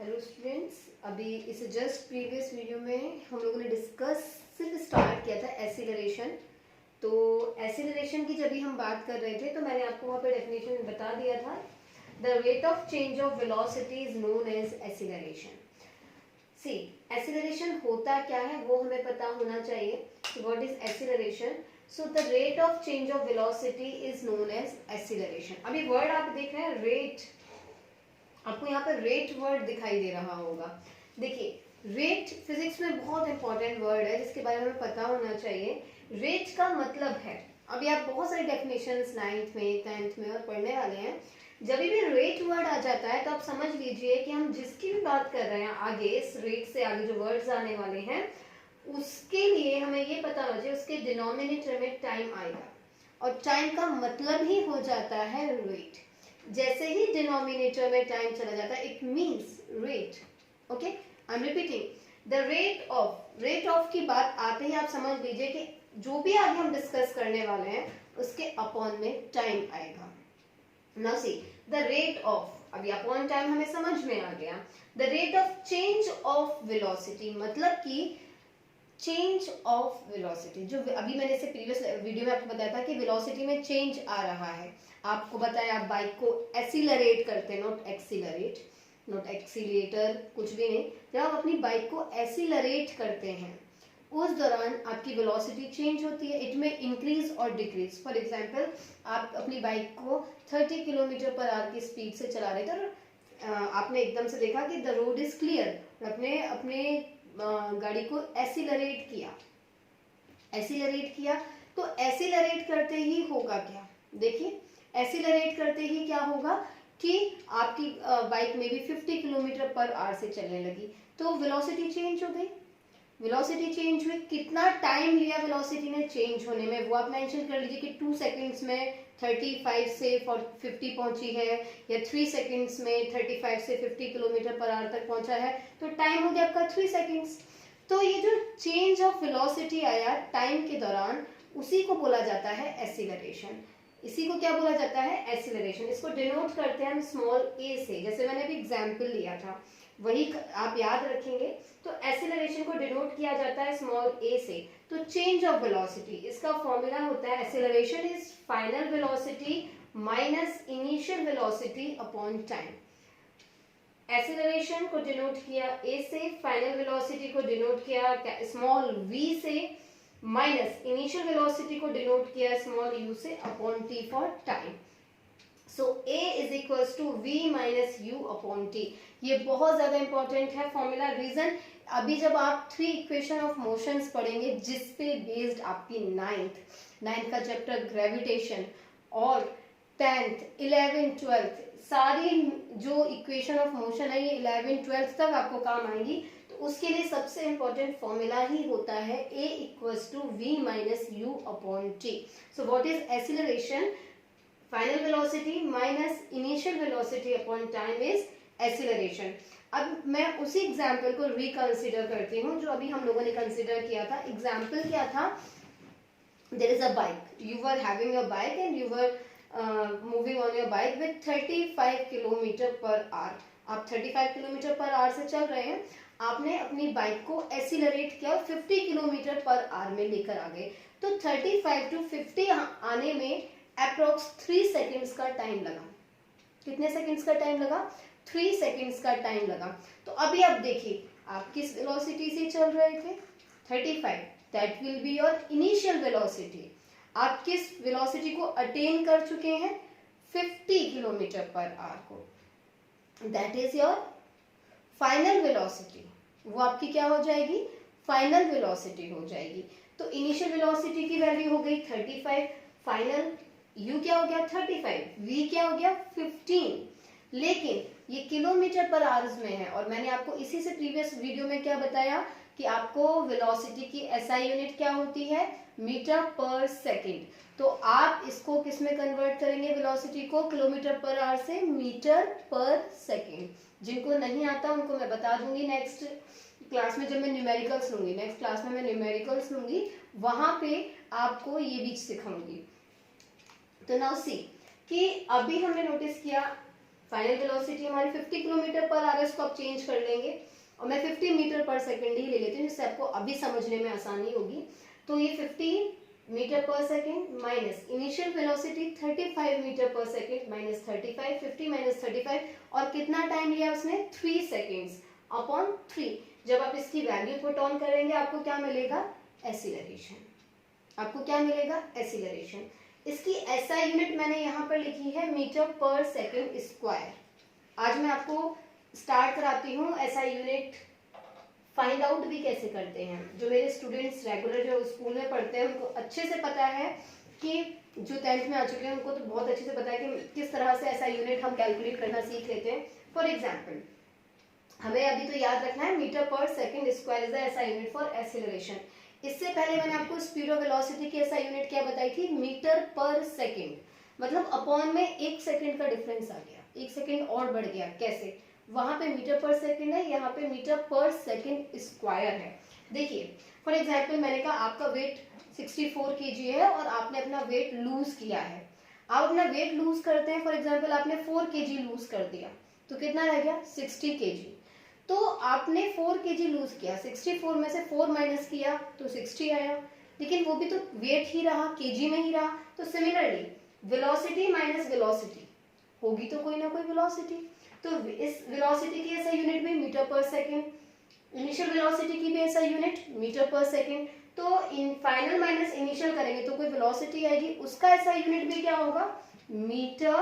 Hello students, अभी इस just previous video में हम लोगों ने डिस्कस सिर्फ स्टार्ट किया था एसिलरेशन। तो एसिलरेशन की जब भी हम बात कर रहे थे तो मैंने आपको वहाँ पे डेफिनेशन बता दिया था। The rate of change of velocity is known as acceleration. See, acceleration होता क्या है वो हमें पता होना चाहिए। What is acceleration? So the rate of change of velocity is known as acceleration. अभी वर्ड आप देख रहे हैं रेट, आपको यहाँ पर रेट वर्ड दिखाई दे रहा होगा। देखिए, रेट फिजिक्स में बहुत इंपॉर्टेंट वर्ड है जिसके बारे में पता होना चाहिए। रेट का मतलब है, अभी आप बहुत सारे डेफिनेशंस 9th में 10th में और पढ़ने वाले हैं। जब भी रेट वर्ड आ जाता है तो आप समझ लीजिए कि हम जिसकी भी बात कर रहे हैं आगे, इस रेट से आगे जो वर्ड्स आने वाले हैं उसके लिए हमें ये पता होना चाहिए उसके डिनोमिनेटर में टाइम आएगा, और टाइम का मतलब ही हो जाता है रेट। जैसे ही डिनोमिनेटर में टाइम चला जाता है it means rate. Okay, I am repeating the rate of की बात आते ही आप समझ लीजिए कि जो भी आगे हम डिस्कस करने वाले हैं उसके अपॉन में टाइम आएगा। Now see the rate of, अभी अपॉन टाइम हमें समझ में आ गया। The rate of change of velocity मतलब कि चेंज ऑफ वेलोसिटी, जो अभी मैंने इसे प्रीवियस वीडियो में आपको बताया था कि वेलोसिटी में चेंज आ रहा है। आपको बताया आप बाइक को एसिलरेट करते हैं, नॉट एक्सीलरेट, नॉट एक्सीलेटर, कुछ भी नहीं। जब आप अपनी बाइक को एसिलरेट करते हैं उस दौरान आपकी वेलोसिटी चेंज होती है। इट में इंक्रीज और डिक्रीज। फॉर एग्जांपल, आप अपनी बाइक को 30 किलोमीटर पर आवर की स्पीड से चला रहे थे और आपने एकदम से देखा कि द रोड इज क्लियर, आपने अपने गाड़ी को एसिलरेट किया। तो एसिलरेट करते ही होगा क्या? देखिए, एसिलरेट करते ही क्या होगा कि आपकी बाइक में भी 50 किलोमीटर पर आवर से चलने लगी, तो वेलोसिटी चेंज हो गई। वेलोसिटी चेंज हुई, कितना टाइम लिया वेलोसिटी ने चेंज होने में वो आप मेंशन कर लीजिए कि 2 सेकंड्स में 35 से 50 पहुंची है, या 3 सेकंड्स में 35 से 50 किलोमीटर पर आवर तक पहुंचा है, तो टाइम हो गया आपका 3 सेकंड्स। तो ये जो चेंज ऑफ वेलोसिटी आया टाइम के दौरान, उसी को बोला जाता है एसिलरेशन। इसी को क्या बोला जाता है? एसिलरेशन। इसको डिनोट करते हैं हम स्मॉल ए से, जैसे मैंने अभी एग्जांपल लिया था वही आप याद रखेंगे। तो एसिलरेशन को डिनोट किया जाता है स्मॉल ए से। तो चेंज ऑफ वेलोसिटी, इसका फॉर्मूला होता है acceleration is final velocity minus initial velocity upon time. Acceleration को डिनोट किया ए से, फाइनल वेलोसिटी को डिनोट किया स्मॉल वी से, माइनस इनिशियल वेलोसिटी को डिनोट किया स्मॉल यू से upon t for time. So A is equal to V minus u upon t. ये बहुत ज्यादा इंपॉर्टेंट है फॉर्मूला। रीजन, अभी जब आप 3 इक्वेशन ऑफ मोशंस पढ़ेंगे जिसपे बेस्ड आपकी 9th का चैप्टर ग्रेविटेशन और 10th 11th 12th सारी जो इक्वेशन ऑफ मोशन है ये 11th 12th तक आपको काम आएंगी। तो उसके लिए सबसे इंपॉर्टेंट फॉर्मूला ही होता है A equals to V minus u upon t. So what is acceleration? Final velocity minus initial velocity upon time is acceleration. अब मैं उसी एग्जाम्पल को रिकंसिडर करती हूँ जो अभी हम लोगों ने कंसिडर किया था। एग्जाम्पल क्या था? There is a bike, you were having a bike and you were moving on your bike with 35 kilometre per hour. आप 35 किलोमीटर पर आवर से चल रहे हैं, आपने अपनी बाइक को एसिलरेट किया और 50 किलोमीटर पर आवर में लेकर आ गए। तो 35 टू 50 आने में अप्रोक्स 3 सेकेंड्स का टाइम लगा। कितने सेकेंड्स का टाइम लगा? 3 सेकेंड्स का टाइम लगा। तो अभी आप देखिए, आप किस वेलोसिटी से चल रहे थे? 35, that will be your initial velocity. आप किस वेलोसिटी को अटेन कर चुके हैं? 50 किलोमीटर पर आवर को, that is your final velocity. वो आपकी क्या हो जाएगी? फाइनल वेलोसिटी हो जाएगी। तो इनिशियल वेलोसिटी की वैल्यू हो गई 35, फाइनल u क्या हो गया? 35, v क्या हो गया? 15। लेकिन ये किलोमीटर पर आवर्स में है, और मैंने आपको इसी से प्रीवियस वीडियो में क्या बताया कि आपको वेलोसिटी की एसआई यूनिट क्या होती है? मीटर पर सेकंड। तो आप इसको किस में कन्वर्ट करेंगे? वेलोसिटी को किलोमीटर पर आवर से मीटर पर सेकंड। जिनको नहीं आता उनको मैं बता दूंगी नेक्स्ट क्लास में, जब मैं न्यूमेरिकल्स लूंगी, नेक्स्ट क्लास में मैं न्यूमेरिकल्स लूंगी, वहां पे आपको ये भी सिखाऊंगी। तो नाउ सी कि अभी हमने नोटिस किया फाइनल वेलोसिटी हमारी 50 किलोमीटर पर आवर, इसको आप चेंज कर लेंगे और मैं 50 मीटर पर सेकेंड ही ले लेती हूँ जिससे आपको अभी समझने में आसानी होगी। तो ये 50 metre per second minus initial velocity 35 metre per second minus 35, 50 minus 35 और कितना टाइम लिया उसने 3 सेकेंड्स अपॉन 3। जब आप इसकी वैल्यू पुट ऑन करेंगे आपको क्या मिलेगा, एसिलरेशन। आपको क्या मिलेगा, एसिलरेशन। इसकी एसआई यूनिट मैंने यहाँ पर लिखी है मीटर पर सेकेंड स्क्वायर। आज मैं आपको स्टार्ट कराती हूँ एसआई यूनिट फाइंड आउट भी कैसे करते हैं। जो मेरे स्टूडेंट्स रेगुलर जो स्कूल में पढ़ते हैं उनको अच्छे से पता है कि जो 10th में आ चुके हैं उनको तो बहुत अच्छे से पता है कि किस तरह से एसआई यूनिट हम कैलकुलेट करना सीख लेते हैं। फॉर एग्जाम्पल हमें अभी तो याद रखना है metre per second square is the SI unit for acceleration. इससे पहले मैंने आपको स्पीड ऑफ वेलोसिटी की एसआई यूनिट क्या बताई थी, मीटर पर सेकेंड, मतलब अपॉन में 1 सेकेंड का डिफरेंस आ गया, 1 सेकेंड और बढ़ गया। कैसे, वहां पे मीटर पर सेकेंड है, यहाँ पे मीटर पर सेकेंड स्क्वायर है। देखिए फॉर एग्जाम्पल मैंने कहा आपका वेट 64 kg है और आपने अपना वेट लूज किया है। आप अपना वेट लूज करते हैं, फॉर एग्जाम्पल आपने 4 kg लूज कर दिया तो कितना रह गया 60 kg। तो आपने 4 kg लूज किया, 64 में से 4 माइनस किया तो 60 आया, लेकिन वो भी तो वेट ही रहा, केजी में ही रहा। तो सिमिलरली वेलोसिटी माइनस वेलोसिटी होगी तो कोई ना कोई वेलोसिटी। तो इस वेलोसिटी की ऐसा यूनिट भी metre per second, initial velocity की भी ऐसा यूनिट मीटर पर सेकेंड। तो इन फाइनल माइनस इनिशियल करेंगे तो कोई वेलोसिटी आएगी, उसका ऐसा यूनिट भी क्या होगा, मीटर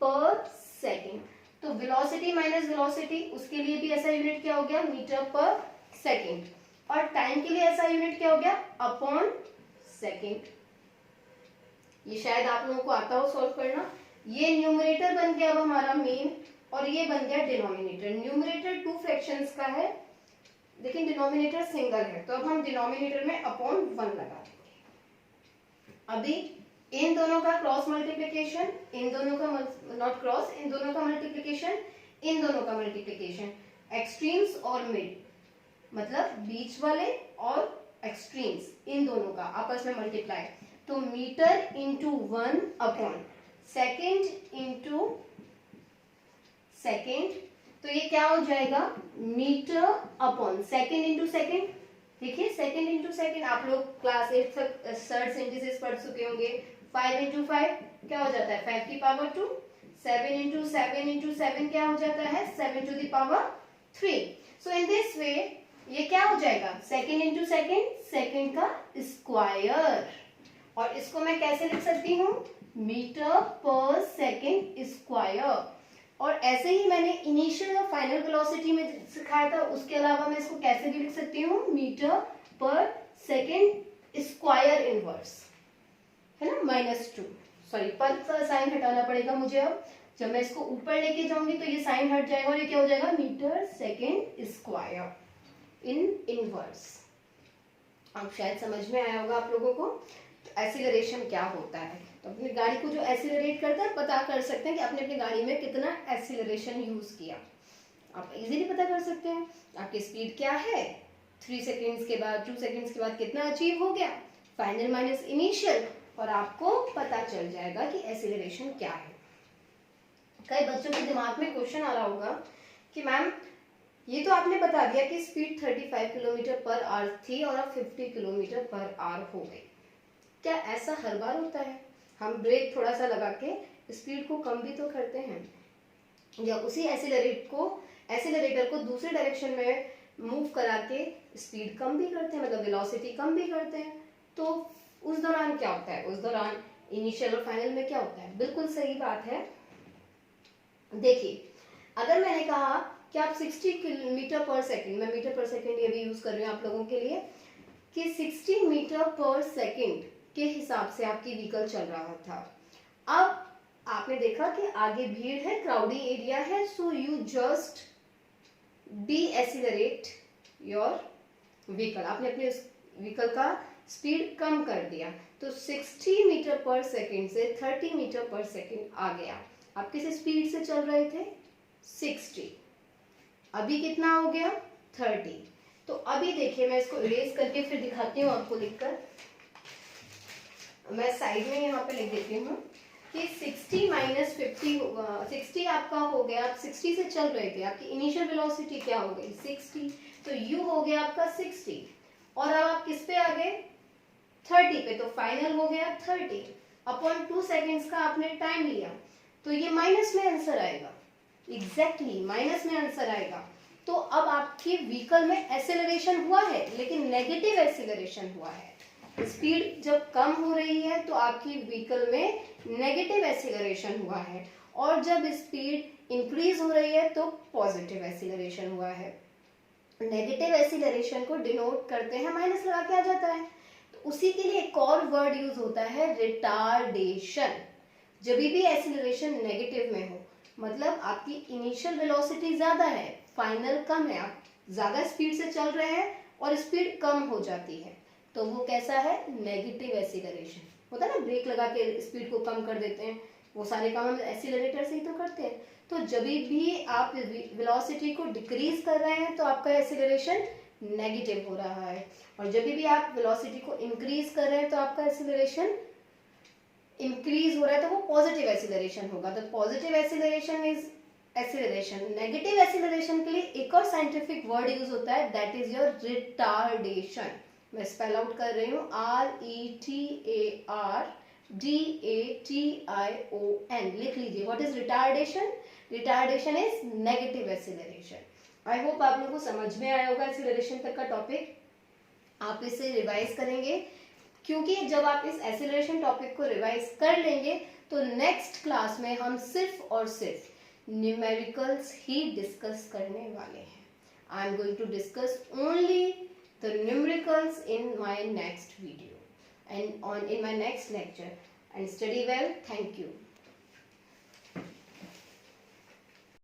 पर सेकेंड। तो वेलोसिटी माइनस वेलोसिटी उसके लिए भी ऐसा यूनिट क्या हो गया, मीटर पर सेकेंड। और टाइम के लिए ऐसा यूनिट क्या हो गया, अपॉन सेकेंड। ये शायद आप लोगों को आता हो सॉल्व करना। ये न्यूमरेटर बन गया अब हमारा मेन और ये बन गया डिनोमिनेटर। न्यूमरेटर 2 फ्रैक्शंस का है लेकिन डिनोमिनेटर सिंगल है, तो अब हम डिनोमिनेटर में अपॉन 1 लगा देंगे। अभी इन दोनों का क्रॉस मल्टीप्लिकेशन, इन दोनों का नॉट क्रॉस, इन दोनों का मल्टीप्लिकेशन, इन दोनों का मल्टीप्लिकेशन, एक्सट्रीम्स और मिड मतलब बीच वाले और एक्सट्रीम्स, इन दोनों का आपस में मल्टीप्लाई। तो metre into 1 upon second into second, तो ये क्या हो जाएगा, metre upon second into second. देखिए सेकेंड इंटू सेकेंड आप लोग क्लास 8 तक सर्च सिंथेसिस पढ़ चुके होंगे। 5 इंटू 5 क्या हो जाता है 5 की पावर 2, 7 इंटू 7 इंटू 7 क्या हो जाता है 7 to the power 3। So in this way ये क्या हो जाएगा सेकेंड इंटू सेकेंड, सेकेंड का स्क्वायर। और इसको मैं कैसे लिख सकती हूँ, मीटर पर सेकेंड स्क्वायर। और ऐसे ही मैंने इनिशियल और फाइनल वेलोसिटी में सिखाया था, उसके अलावा मैं इसको कैसे भी लिख सकती हूँ, metre per second square inverse, है ना, -2। सॉरी पर का साइन हटाना पड़ेगा मुझे। अब जब मैं इसको ऊपर लेके जाऊंगी तो ये साइन हट जाएगा और ये क्या हो जाएगा, मीटर सेकेंड स्क्वायर इन इनवर्स। अब शायद समझ में आया होगा आप लोगों को एसिलरेशन क्या होता है। तो अपनी गाड़ी को जो एसिलरेट करता है पता कर सकते हैं कि आपने अपनी गाड़ी में कितना एसिलरेशन यूज किया, आप इजीली पता कर सकते हैं। आपकी स्पीड क्या है, 3 सेकेंड्स के बाद 2 सेकेंड्स के बाद कितना अचीव हो गया, फाइनल माइनस इनिशियल, और आपको पता चल जाएगा कि एसिलरेशन क्या है। कई बच्चों के दिमाग में क्वेश्चन आ रहा होगा कि मैम ये तो आपने बता दिया कि स्पीड 35 किलोमीटर पर आवर थी और अब 50 किलोमीटर पर आवर हो गई, क्या ऐसा हर बार होता है? हम ब्रेक थोड़ा सा लगा के स्पीड को कम भी तो करते हैं, या उसी एसिलरेटर को दूसरे डायरेक्शन में मूव करा के स्पीड कम भी करते हैं, मतलब वेलोसिटी कम भी करते हैं। तो उस दौरान क्या होता है, उस दौरान इनिशियल और फाइनल में क्या होता है, बिल्कुल सही बात है। देखिए अगर मैंने कहा कि आप 60 किलोमीटर पर सेकेंड, मैं मीटर पर सेकेंड ये भी यूज कर रही हूँ आप लोगों के लिए, कि 60 मीटर पर सेकेंड के हिसाब से आपकी व्हीकल चल रहा था। अब आपने देखा कि आगे भीड़ है, क्राउडी एरिया है, so you just decelerate your vehicle, आपने अपने व्हीकल का स्पीड कम कर दिया। तो 60 मीटर पर सेकेंड से 30 मीटर पर सेकेंड आ गया। आप किस स्पीड से चल रहे थे 60, अभी कितना हो गया 30। तो अभी देखिए मैं इसको इरेज करके फिर दिखाती हूँ आपको लिखकर, मैं साइड में यहाँ पे लिख देती हूँ। कि 60 माइनस 50 60 आपका हो गया, आप 60 से चल रहे थे, आपकी इनिशियल वेलोसिटी क्या हो गई 60, तो u हो गया आपका 60 और अब आप किस पे आ गए 30 पे, तो फाइनल हो गया 30 अपॉन 2 सेकेंड्स का आपने टाइम लिया, तो ये माइनस में आंसर आएगा, एग्जैक्टली माइनस में आंसर आएगा। तो अब आपकी व्हीकल में एक्सेलरेशन हुआ है लेकिन नेगेटिव एक्सेलरेशन हुआ है, स्पीड जब कम हो रही है तो आपकी व्हीकल में नेगेटिव एक्सीलरेशन हुआ है, और जब स्पीड इंक्रीज हो रही है तो पॉजिटिव एक्सीलरेशन हुआ है। नेगेटिव एक्सीलरेशन को डिनोट करते हैं, माइनस लगा के आ जाता है, तो उसी के लिए एक और वर्ड यूज होता है रिटार्डेशन। जब भी एक्सीलरेशन नेगेटिव में हो, मतलब आपकी इनिशियल वेलोसिटी ज्यादा है, फाइनल कम है, आप ज्यादा स्पीड से चल रहे हैं और स्पीड कम हो जाती है, तो वो कैसा है नेगेटिव एक्सीलरेशन। होता है ना, ब्रेक लगा के स्पीड को कम कर देते हैं, वो सारे काम हम एक्सीलरेटर से ही तो करते हैं। तो जब भी आप वेलोसिटी को डिक्रीज कर रहे हैं तो आपका एक्सीलरेशन नेगेटिव हो रहा है, और जब भी आप वेलोसिटी को इंक्रीज कर रहे हैं तो आपका एक्सीलरेशन इंक्रीज हो रहा है, तो वो पॉजिटिव एक्सीलरेशन होगा। तो positive acceleration is acceleration. Negative acceleration के लिए एक और साइंटिफिक वर्ड यूज होता है, दैट इज योर रिटार्डेशन। मैं स्पेल आउट कर रही हूँ, RETARDATION, लिख लीजिए। What is retardation? Retardation is negative acceleration. I hope आप लोगों को समझ में आया होगा एक्सीलरेशन तक का टॉपिक। आप इसे रिवाइज करेंगे, क्योंकि जब आप इस एक्सीलरेशन टॉपिक को रिवाइज कर लेंगे तो नेक्स्ट क्लास में हम सिर्फ और सिर्फ न्यूमेरिकल्स ही डिस्कस करने वाले हैं। I am going to discuss only the numericals in my next video and in my next lecture, and study well. Thank you.